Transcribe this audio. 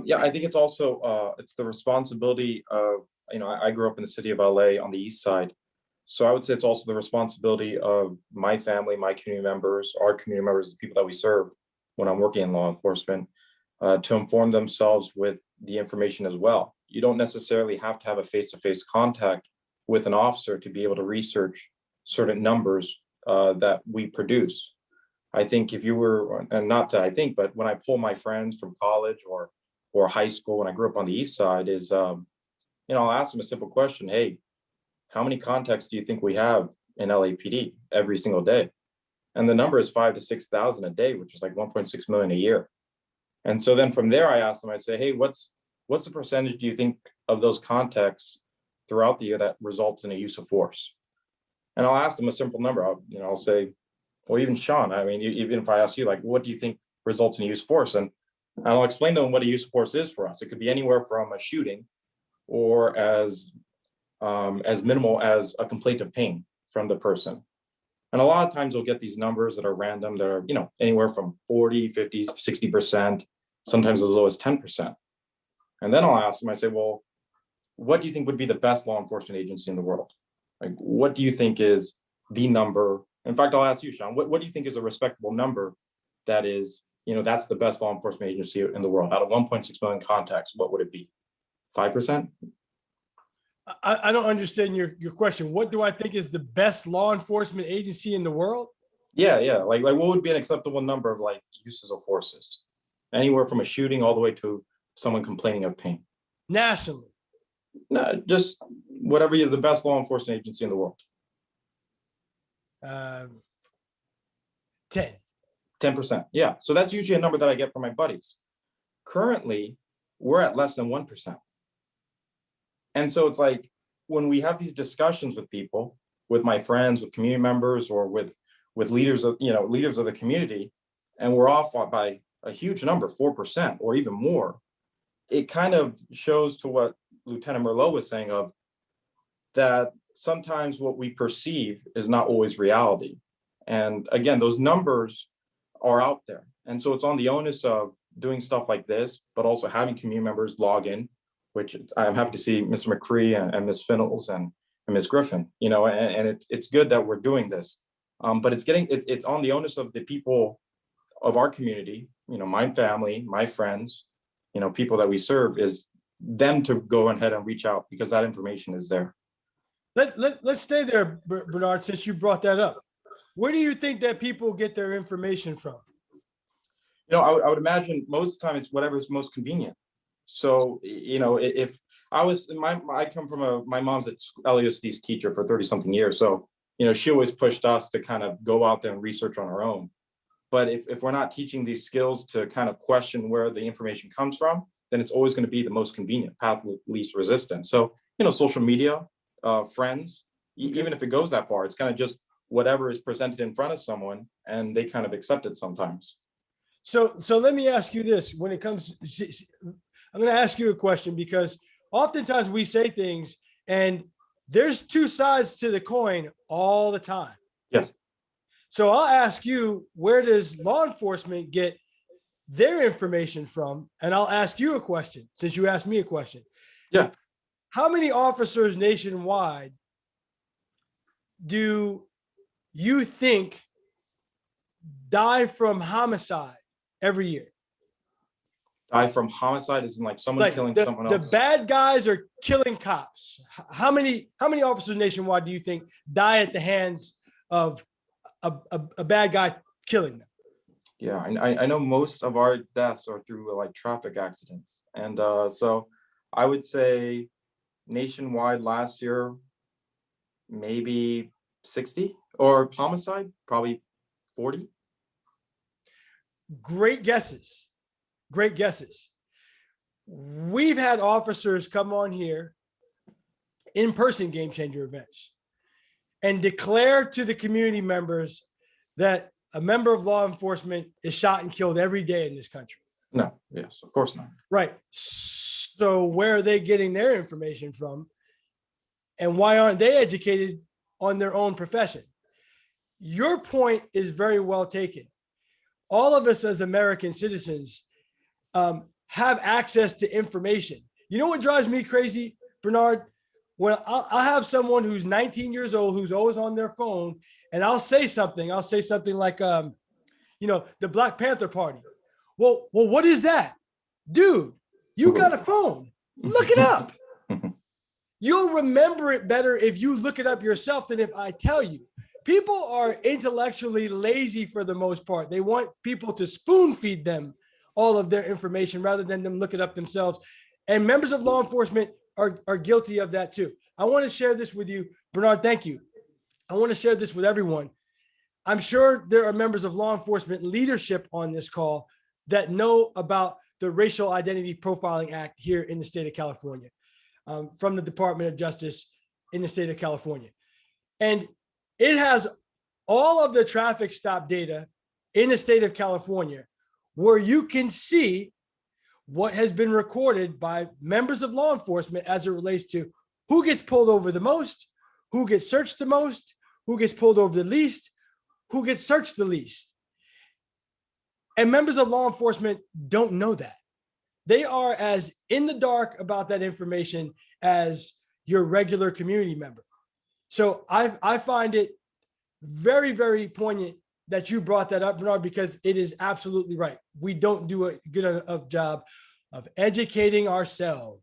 Yeah, I think it's also it's the responsibility of, I grew up in the city of LA on the east side. So I would say it's also the responsibility of my family, my community members, our community members, the people that we serve when I'm working in law enforcement, to inform themselves with the information as well. You don't necessarily have to have a face-to-face contact with an officer to be able to research certain numbers that we produce. I think if you were, and not to, I think, but when I pull my friends from college or high school when I grew up on the east side is, I'll ask them a simple question. Hey, how many contacts do you think we have in LAPD every single day? And the number is 5 to 6,000 a day, which is like 1.6 million a year. And so then from there, I ask them, I say, hey, what's the percentage do you think of those contacts throughout the year that results in a use of force? And I'll ask them a simple number. I'll say, well, even Sean, I mean, even if I ask you, like, what do you think results in a use of force? And I'll explain to them what a use of force is for us. It could be anywhere from a shooting or as minimal as a complaint of pain from the person. And a lot of times we'll get these numbers that are random, that are, anywhere from 40, 50, 60%, sometimes as low as 10%. And then I'll ask them, I say, well, what do you think would be the best law enforcement agency in the world? Like, what do you think is the number? In fact, I'll ask you, Sean, what do you think is a respectable number that is, that's the best law enforcement agency in the world? Out of 1.6 million contacts, what would it be? 5%? I don't understand your question. What do I think is the best law enforcement agency in the world? Yeah. Like what would be an acceptable number of like uses of forces? Anywhere from a shooting all the way to someone complaining of pain. Nationally? No, just whatever you're the best law enforcement agency in the world. 10. 10%. Yeah. So that's usually a number that I get from my buddies. Currently, we're at less than 1%. And so it's like when we have these discussions with people, with my friends, with community members, or with leaders of the community, and we're off by a huge number, 4% or even more, it kind of shows to what Lieutenant Merlot was saying of that sometimes what we perceive is not always reality. And again, those numbers are out there. And so it's on the onus of doing stuff like this, but also having community members log in, which I'm happy to see Mr. McCree and Ms. Finnels and Ms. Griffin, and it's good that we're doing this. But it's on the onus of the people of our community, my family, my friends, people that we serve, is them to go ahead and reach out because that information is there. Let's stay there, Bernard, since you brought that up. Where do you think that people get their information from? I would imagine most of the time it's whatever is most convenient. So, if I come from my mom's at LAUSD's teacher for 30 something years. So, she always pushed us to kind of go out there and research on our own. But if we're not teaching these skills to kind of question where the information comes from, then it's always going to be the most convenient path of least resistance. So, social media, friends, even if it goes that far, it's kind of just whatever is presented in front of someone and they kind of accept it sometimes. So let me ask you this. When it comes, I'm going to ask you a question because oftentimes we say things and there's two sides to the coin all the time. Yes. So I'll ask you, where does law enforcement get their information from? And I'll ask you a question since you asked me a question. Yeah. How many officers nationwide do you think die from homicide every year? Die from homicide is like someone killing someone else. The bad guys are killing cops. How many officers nationwide do you think die at the hands of a bad guy killing them? Yeah, I know most of our deaths are through like traffic accidents. And so I would say nationwide last year, maybe 60, or homicide, probably 40. Great guesses. Great guesses. We've had officers come on here, in-person game changer events, and declare to the community members that a member of law enforcement is shot and killed every day in this country. No, yes, of course not. Right. So where are they getting their information from? And why aren't they educated on their own profession? Your point is very well taken. All of us as American citizens have access to information. You know what drives me crazy, Bernard? When I'll have someone who's 19 years old, who's always on their phone, and I'll say something like, the Black Panther Party. Well, what is that? Dude, you got a phone. Look it up. You'll remember it better if you look it up yourself than if I tell you. People are intellectually lazy for the most part. They want people to spoon feed them all of their information rather than them look it up themselves. And members of law enforcement are guilty of that too. I want to share this with you, Bernard. Thank you. I want to share this with everyone. I'm sure there are members of law enforcement leadership on this call that know about the Racial Identity Profiling Act here in the state of California, from the Department of Justice in the state of California. And it has all of the traffic stop data in the state of California where you can see what has been recorded by members of law enforcement as it relates to who gets pulled over the most, who gets searched the most, who gets pulled over the least, who gets searched the least. And members of law enforcement don't know that. They are as in the dark about that information as your regular community member. So I find it very, very poignant that you brought that up, Bernard, because it is absolutely right. We don't do a good enough job of educating ourselves.